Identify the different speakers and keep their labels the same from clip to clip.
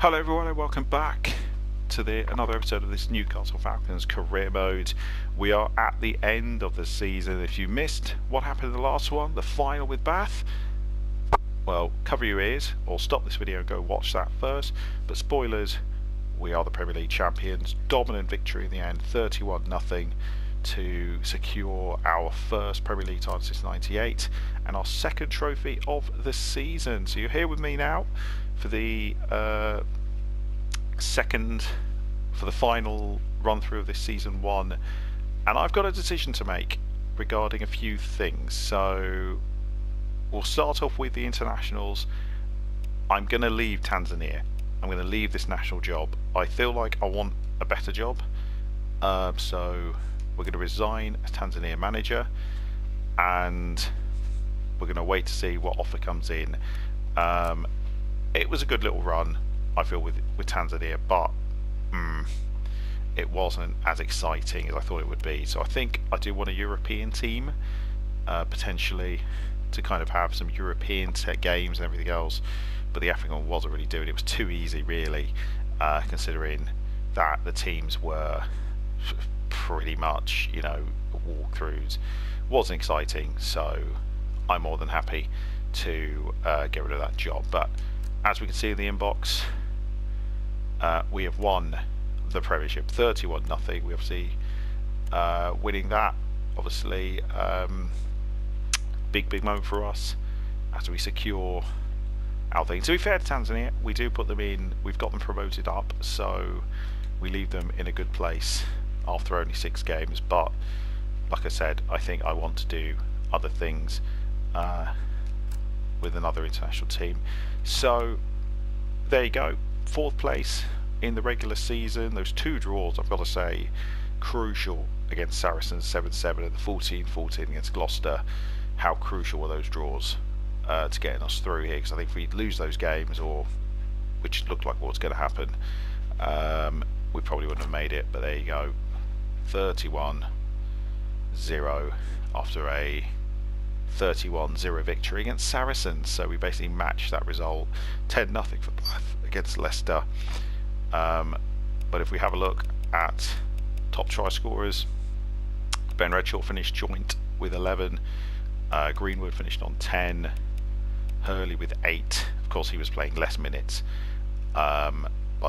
Speaker 1: Hello everyone and welcome back to another episode of this Newcastle Falcons Career Mode. We are at the end of the season. If you missed what happened in the last one, the final with Bath, well, cover your ears or stop this video and go watch that first. But spoilers, we are the Premier League champions. Dominant victory in the end, 31-0 to secure our first Premier League title since '98 and our second trophy of the season. So you're here with me now for the final run through of this season one, and I've got a decision to make regarding a few things. So we'll start off with the internationals. I'm going to leave Tanzania. I'm going to leave this national job. I feel like I want a better job, so we're going to resign as Tanzania manager, and we're going to wait to see what offer comes in. It was a good little run, I feel, with Tanzania, but it wasn't as exciting as I thought it would be. So I think I do want a European team, potentially, to kind of have some European set games and everything else. But the African one wasn't really doing it. It was too easy, really, considering that the teams were pretty much, walkthroughs. Wasn't exciting, so I'm more than happy to get rid of that job. But as we can see in the inbox, we have won the Premiership 31-0. We obviously winning that, obviously, big moment for us as we secure our thing. To be fair to Tanzania, we do put them in, we've got them promoted up, so we leave them in a good place after only 6 games. But like I said, I think I want to do other things with another international team. So there you go, 4th place in the regular season. Those 2 draws, I've got to say, crucial against Saracens 7-7 and the 14-14 against Gloucester. How crucial were those draws to getting us through here? Because I think if we lose those games, or which looked like what was going to happen, we probably wouldn't have made it. But there you go, 31-0 after a 31-0 victory against Saracens. So we basically matched that result, 10-0 for Bath against Leicester. But if we have a look at top try scorers, Ben Redshaw finished joint with 11, Greenwood finished on 10, Hurley with 8. Of course, he was playing less minutes by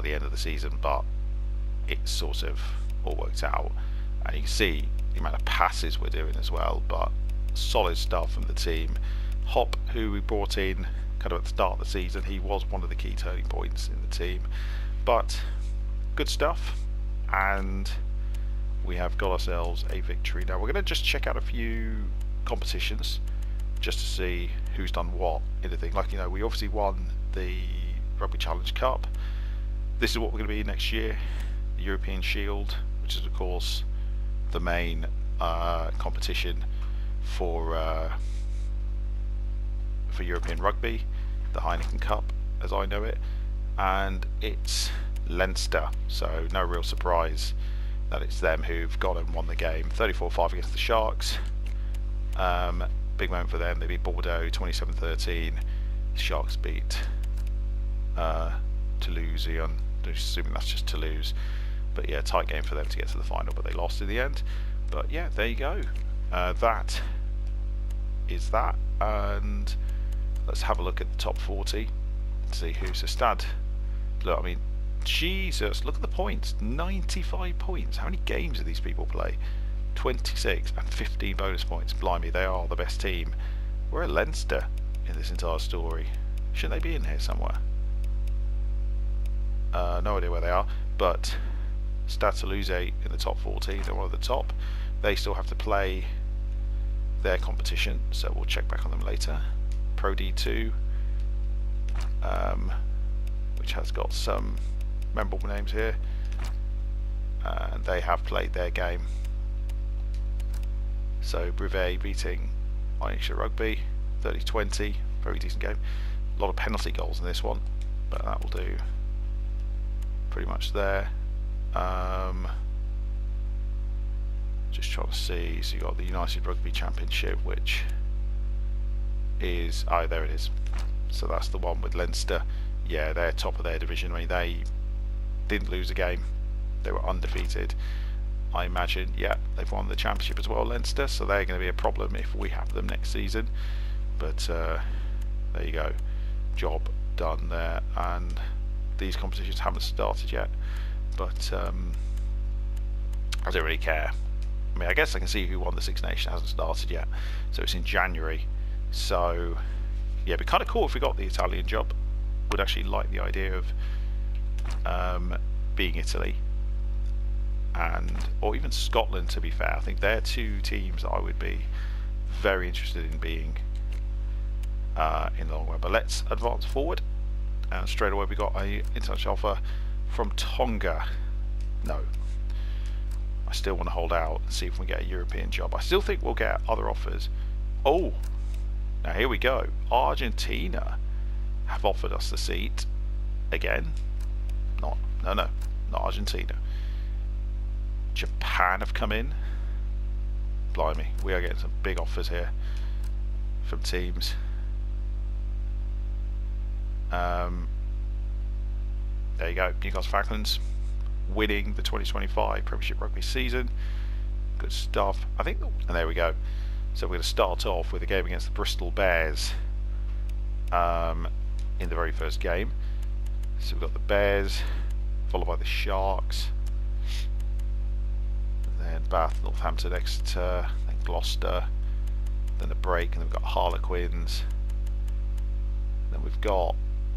Speaker 1: the end of the season, but it sort of all worked out. And you can see the amount of passes we're doing as well, but solid stuff from the team. Hop, who we brought in kind of at the start of the season, he was one of the key turning points in the team. But good stuff, and we have got ourselves a victory. Now we're going to just check out a few competitions just to see who's done what in the thing. Like, we obviously won the Rugby Challenge Cup. This is what we're going to be next year, the European Shield, which is of course the main competition for European rugby, the Heineken Cup as I know it, and it's Leinster, so no real surprise that it's them who've gone and won the game. 34-5 against the Sharks. Big moment for them. They beat Bordeaux 27-13. The Sharks beat Toulouse. I'm assuming that's just Toulouse, but yeah, tight game for them to get to the final, but they lost in the end. But yeah, there you go. That is that, and let's have a look at the top 40 and see who's a stud. Look, I mean, Jesus, look at the points, 95 points. How many games do these people play? 26 and 15 bonus points. Blimey, they are the best team. We're at Leinster in this entire story. Shouldn't they be in here somewhere? No idea where they are, but Stade Toulouse in the top 40, they're one of the top. They still have to play their competition, so we'll check back on them later. Pro D2, which has got some memorable names here, and they have played their game. So Brevet beating Ionisha Rugby 30-20, very decent game. A lot of penalty goals in this one, but that will do pretty much there. Just trying to see, so you got the United Rugby Championship, which is, oh, there it is. So that's the one with Leinster yeah, they're top of their division. I mean, they didn't lose a game. They were undefeated. I imagine, yeah, they've won the championship as well, Leinster, so they're going to be a problem if we have them next season. But there you go, job done there. And these competitions haven't started yet, but I don't really care. I mean, I guess I can see who won the Six Nations. Hasn't started yet, so it's in January. So yeah, it'd be kind of cool if we got the Italian job. Would actually like the idea of being Italy, and or even Scotland, to be fair. I think they're two teams that I would be very interested in being in the long run. But let's advance forward, and straight away we got a international offer from Tonga. No, I still want to hold out and see if we get a European job. I still think we'll get other offers. Oh, now here we go. Argentina have offered us the seat again. No, not Argentina. Japan have come in. Blimey, we are getting some big offers here from teams. There you go, Newcastle Falcons winning the 2025 Premiership rugby season. Good stuff. I think, and there we go. So we're going to start off with a game against the Bristol Bears in the very first game. So we've got the Bears, followed by the Sharks, and then Bath, Northampton, Exeter, then Gloucester, then the break, and then we've got Harlequins. Then we've got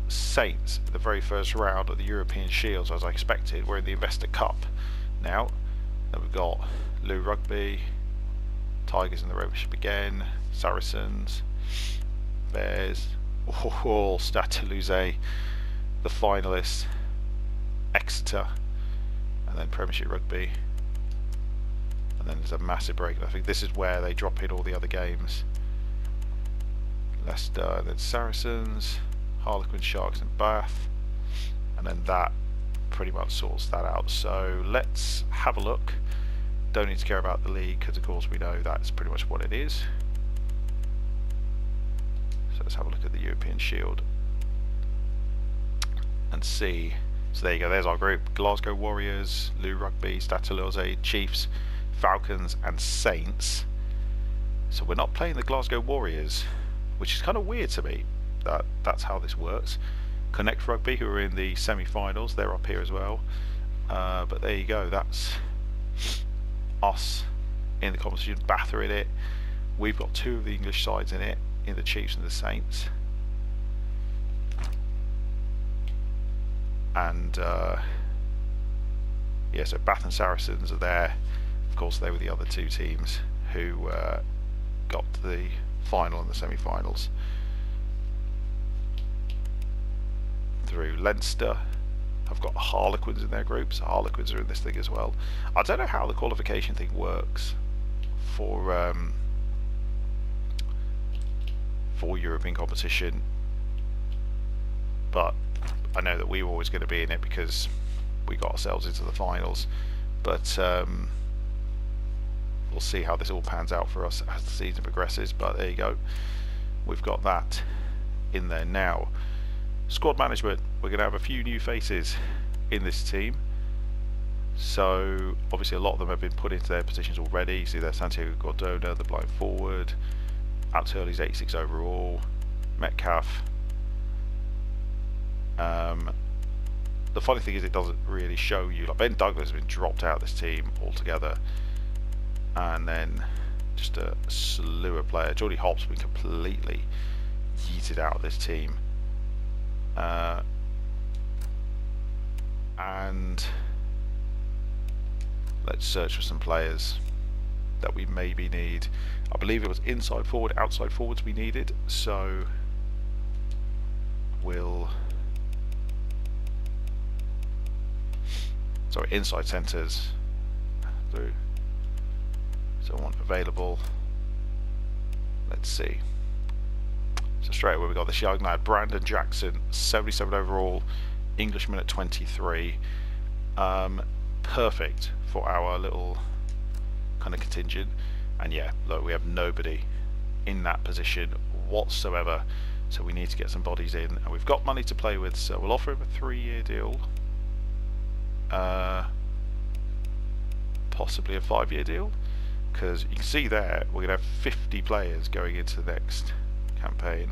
Speaker 1: Saints in the very first round of the European Shields, as I expected. We're in the Investor Cup now. Then we've got Lou Rugby, Tigers in the Premiership again, Saracens, Bears, Stade Toulouse, the finalists, Exeter, and then Premiership Rugby. And then there's a massive break, and I think this is where they drop in all the other games. Leicester, then Saracens, Harlequin, Sharks and Bath, and then that pretty much sorts that out. So let's have a look. Don't need to care about the league because of course we know that's pretty much what it is. So let's have a look at the European Shield and see. So there you go, there's our group: Glasgow Warriors, Lou Rugby, Stade Toulouse, Chiefs, Falcons and Saints. So we're not playing the Glasgow Warriors, which is kind of weird to me. That's how this works. Connect Rugby, who are in the semi-finals, they're up here as well. But there you go, that's us in the competition. Bath are in it. We've got two of the English sides in it, in the Chiefs and the Saints. And yeah, so Bath and Saracens are there. Of course, they were the other two teams who got to the final and the semi-finals. Through Leinster have got Harlequins in their group, so Harlequins are in this thing as well. I don't know how the qualification thing works for European competition, but I know that we were always going to be in it because we got ourselves into the finals. But we'll see how this all pans out for us as the season progresses. But there you go, we've got that in there now. Squad management, we're going to have a few new faces in this team. So obviously a lot of them have been put into their positions already. See there, Santiago Gordona, the blind forward, Alex Hurley's 86 overall, Metcalf. The funny thing is it doesn't really show you, like Ben Douglas has been dropped out of this team altogether, and then just a slew of players. Geordie Hopp's been completely yeeted out of this team. And let's search for some players that we maybe need. I believe it was inside forward, outside forwards we needed, so we'll inside centres through. So I want available. Let's see. So straight away we got this young lad, Brandon Jackson, 77 overall, Englishman at 23. Perfect for our little kind of contingent. And yeah, look, we have nobody in that position whatsoever. So we need to get some bodies in, and we've got money to play with, so we'll offer him a 3-year deal. Possibly a 5-year deal, because you can see there we're going to have 50 players going into the next campaign,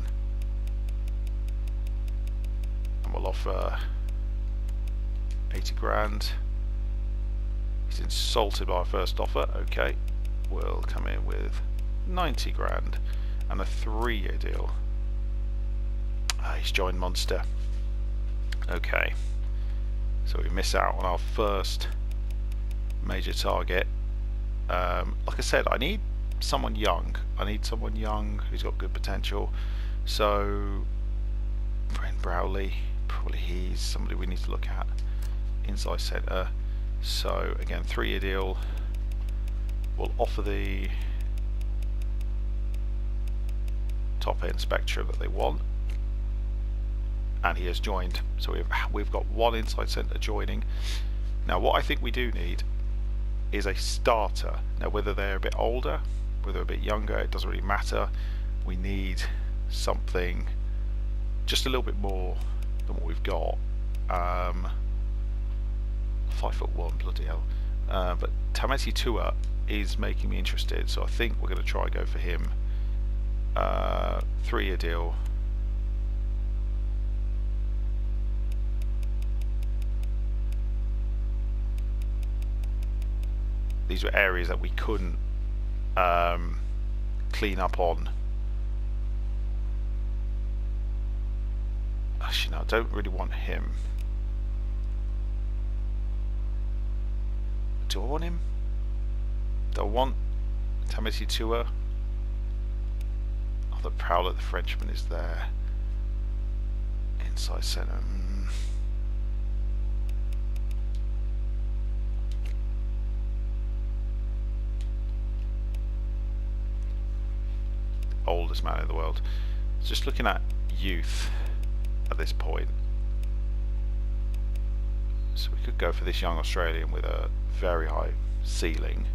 Speaker 1: and we'll offer 80 grand. He's insulted by our first offer. Okay, we'll come in with 90 grand and a 3-year deal. He's joined Monster. Okay, so we miss out on our first major target. Like I said, I need someone young. I need someone young who's got good potential. So Brent Browley, probably he's somebody we need to look at. Inside centre. So again, 3-year deal. We'll offer the top end spectrum that they want, and he has joined. So we've got one inside centre joining. Now what I think we do need is a starter. Now whether they're a bit older, whether they're a bit younger, it doesn't really matter. We need something just a little bit more than what we've got. 5'1", bloody hell. But Tameti Tua is making me interested, so I think we're going to try and go for him. 3-year deal. These were areas that we couldn't clean up on. Actually, no, I don't really want him. Do I want him? Do I want Tameti Tua? Oh, the Prowler, the Frenchman, is there. Inside centre. Oldest man in the world. Just looking at youth at this point. So we could go for this young Australian with a very high ceiling.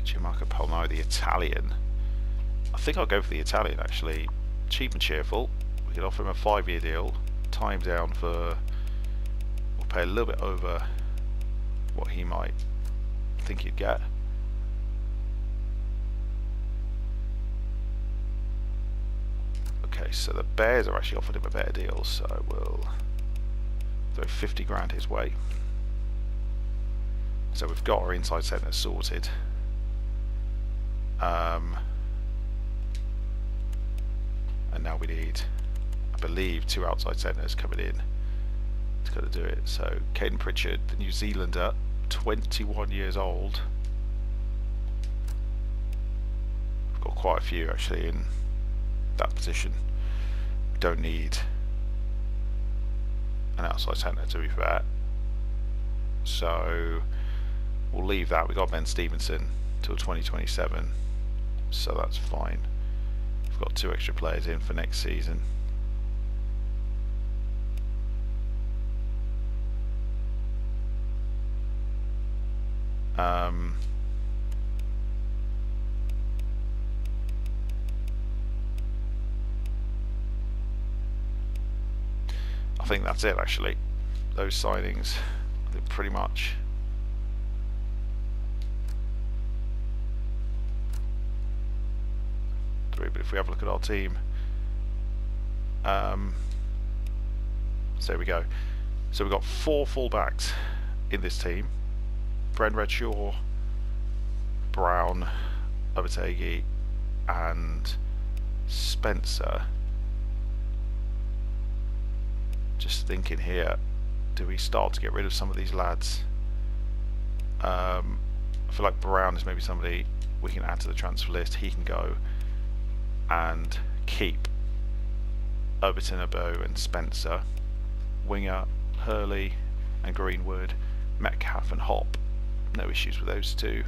Speaker 1: Gianmarco Polnaro, the Italian. I think I'll go for the Italian actually. Cheap and cheerful. We could offer him a 5-year deal. Time down for... We'll pay a little bit over what he might think he'd get. Okay, so the Bears are actually offered him a better deal, so we'll throw 50 grand his way. So we've got our inside centre sorted. And now we need, I believe, 2 outside centres coming in to kind of do it. So Caden Pritchard, the New Zealander, 21 years old. We've got quite a few actually in that position. We don't need an outside centre, to be fair, so we'll leave that. We got Ben Stevenson till 2027, so that's fine. We've got 2 extra players in for next season. I think that's it actually. Those signings, I think pretty much. But if we have a look at our team, so there we go. So we've got 4 fullbacks in this team. Bren Redshaw, Brown, Obategi and Spencer. Just thinking here, do we start to get rid of some of these lads? I feel like Brown is maybe somebody we can add to the transfer list. He can go, and keep Overton, Abo and Spencer. Winger, Hurley and Greenwood, Metcalf and Hop. No issues with those 2. You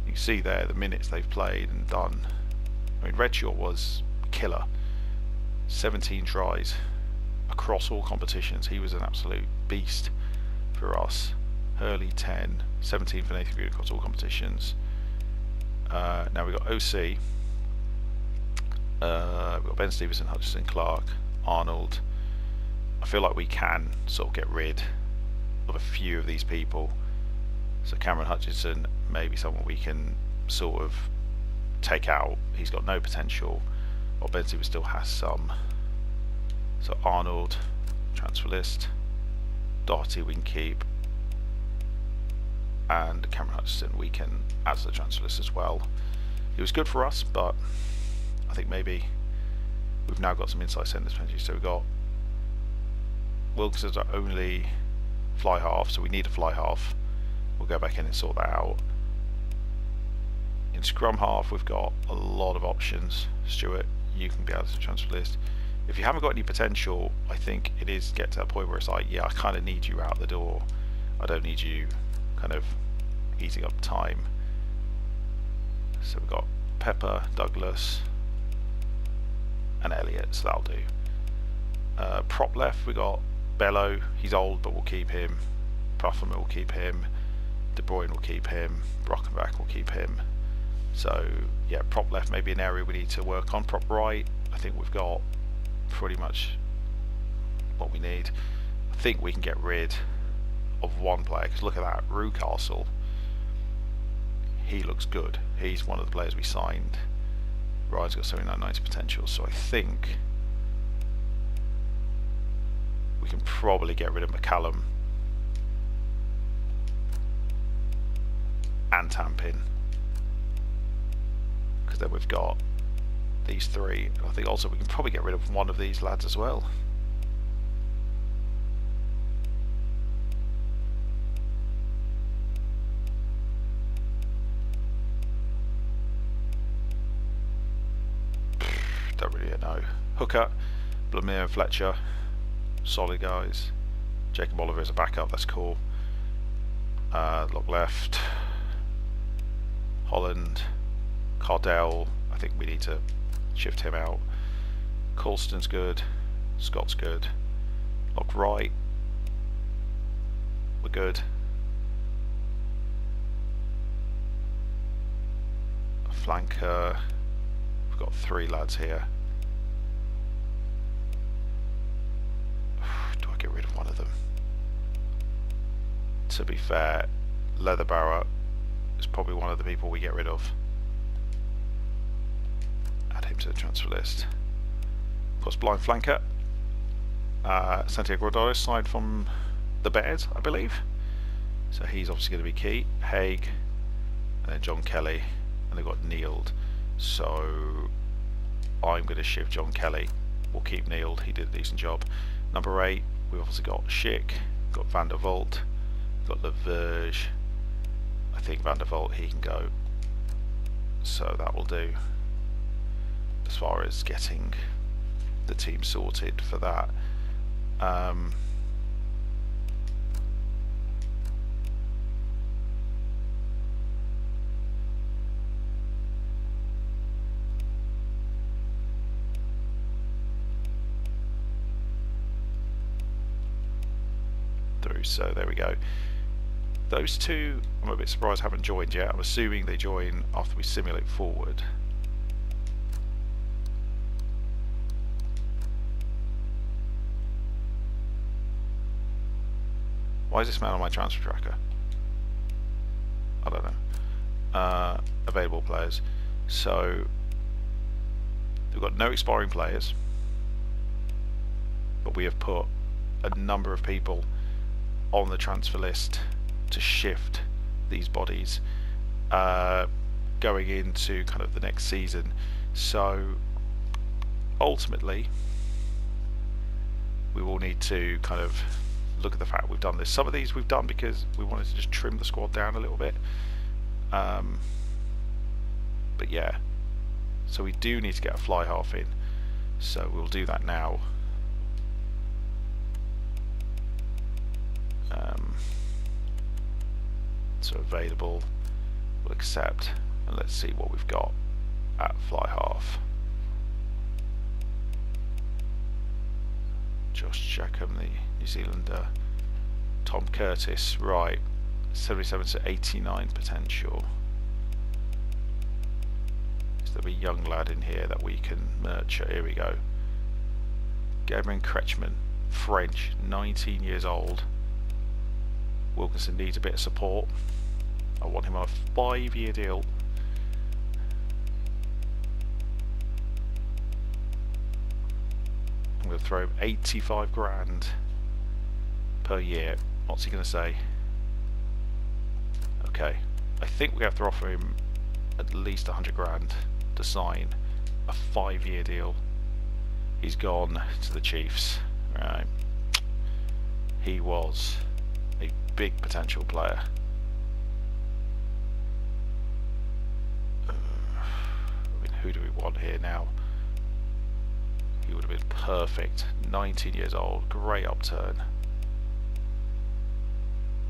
Speaker 1: can see there the minutes they've played and done. I mean, Redshaw was killer. 17 tries across all competitions. He was an absolute beast for us. Hurley 10, 17 for Nathan Good across all competitions. Now we've got OC, we've got Ben Stevenson, Hutchinson, Clark, Arnold. I feel like we can sort of get rid of a few of these people. So Cameron Hutchinson, maybe someone we can sort of take out. He's got no potential, while Ben Stevenson still has some. So Arnold, transfer list. Doherty we can keep, and Cameron Hutchinson we can add to the transfer list as well. He was good for us, but I think maybe we've now got some inside centres potentially. So we've got Wilkinson's our only fly half, so we need a fly half. We'll go back in and sort that out. In scrum half we've got a lot of options. Stuart, you can be added to the transfer list. If you haven't got any potential, I think it is get to that point where it's like, yeah, I kind of need you out the door. I don't need you kind of eating up time. So we've got Pepper, Douglas, and Elliott, so that'll do. Prop left, we got Bello. He's old, but we'll keep him. Pufferman will keep him. De Bruyne will keep him. Brockenbach will keep him. So yeah, prop left maybe an area we need to work on. Prop right, I think we've got pretty much what we need. I think we can get rid of one player, because look at that, Newcastle. He looks good. He's one of the players we signed. Ryan's got 79-90 potential, so I think we can probably get rid of McCallum and Tampin, because then we've got these three. I think also we can probably get rid of one of these lads as well. Don't really know. Hooker, Blamire and Fletcher, solid guys. Jacob Oliver is a backup, that's cool. Look left, Holland, Cardell, I think we need to shift him out. Colston's good, Scott's good. Look right, we're good. Flanker, we've got three lads here. Do I get rid of one of them? To be fair, Leatherbarrow is probably one of the people we get rid of. Add him to the transfer list. Of course, blind flanker. Santiago Rodriguez signed from the Bears, I believe. So he's obviously going to be key. Haig, and then John Kelly, and they've got Neild. So I'm going to shift John Kelly. We'll keep Neild, he did a decent job. Number 8, we've obviously got Schick, got Van der Vault, got Laverge. I think Van der Vault, he can go. So that will do as far as getting the team sorted for that. So there we go. Those two, I'm a bit surprised haven't joined yet. I'm assuming they join after we simulate forward. Why is this man on my transfer tracker? I don't know. Available players. So we've got no expiring players, but we have put a number of people on the transfer list to shift these bodies going into kind of the next season. So ultimately we will need to kind of look at the fact we've done this. Some of these we've done because we wanted to just trim the squad down a little bit, but yeah, so we do need to get a fly half in, so we'll do that now. So available, we'll accept, and let's see what we've got at fly half. Josh Jackham, the New Zealander. Tom Curtis, right, 77 to 89 potential. there'll be a young lad in here that we can nurture. Here we go. Gabriel Kretschmann, French, 19 years old. Wilkinson needs a bit of support. I want him on a 5-year deal. I'm going to throw him 85 grand per year. What's he going to say? Okay, I think we have to offer him at least 100 grand to sign a 5-year deal. He's gone to the Chiefs. Right. He was a big potential player. I mean, who do we want here now? He would have been perfect. 19 years old, great upturn.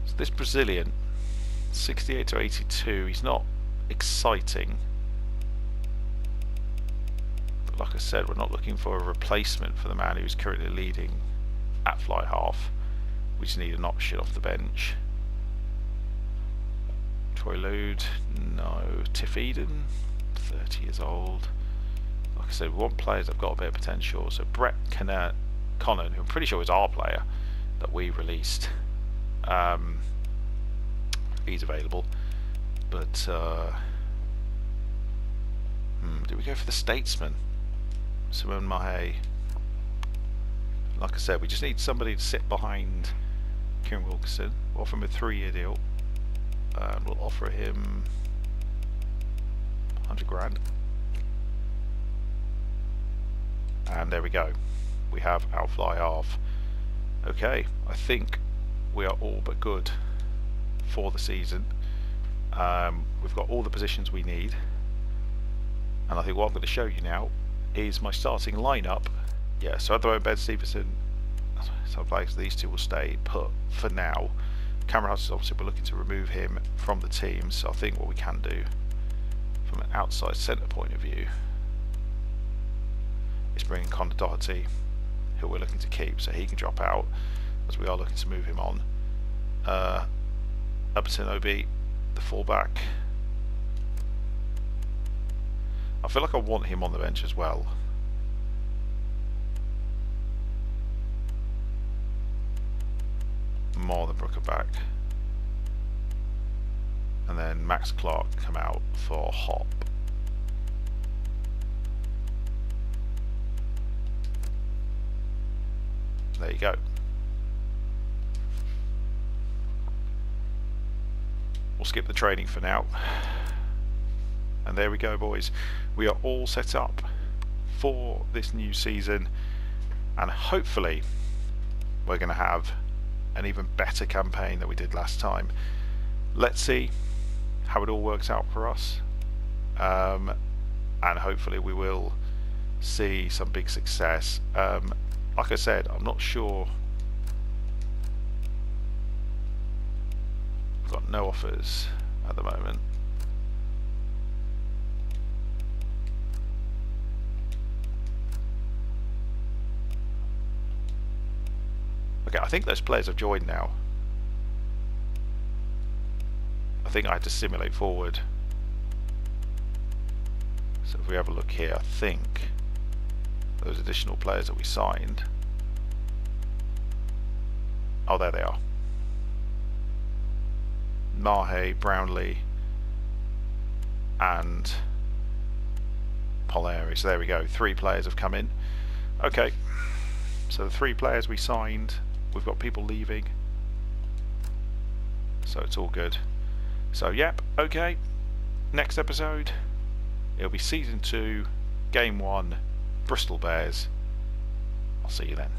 Speaker 1: So this Brazilian, 68 to 82, he's not exciting. But like I said, we're not looking for a replacement for the man who's currently leading at fly half. We just need an option off the bench. Prelude, no. Tiff Eden, 30 years old. Like I said, we want players that've got a bit of potential. So Brett Connon, who I'm pretty sure is our player that we released. He's available. But do we go for the Statesman? Simon Mahe. Like I said, we just need somebody to sit behind Kieran Wilkinson. We'll offer him a 3-year deal. And we'll offer him 100 grand. And there we go. We have our fly half. Okay, I think we are all but good for the season. We've got all the positions we need. And I think what I'm going to show you now is my starting lineup. Yeah, so at the moment, Ben Stevenson, so these two will stay put for now. Cameron Hudson, obviously, we're looking to remove him from the team. So I think what we can do from an outside centre point of view is bring in Connor Doherty, who we're looking to keep, so he can drop out as we are looking to move him on. Upton Obi, the fullback. I feel like I want him on the bench as well. More than Brooker back. And then Max Clark come out for Hop. There you go. We'll skip the training for now. And there we go, boys. We are all set up for this new season, and hopefully we're going to have an even better campaign than we did last time. Let's see how it all works out for us, and hopefully we will see some big success. Like I said, I'm not sure. We've got no offers at the moment. Okay, I think those players have joined now. I think I had to simulate forward. So if we have a look here, I think those additional players that we signed. Oh, there they are. Mahe, Brownlee, and Polari. So there we go. 3 players have come in. Okay. So the 3 players we signed, we've got people leaving. So it's all good. So yep, okay. Next episode, it'll be season 2, game 1, Bristol Bears. I'll see you then.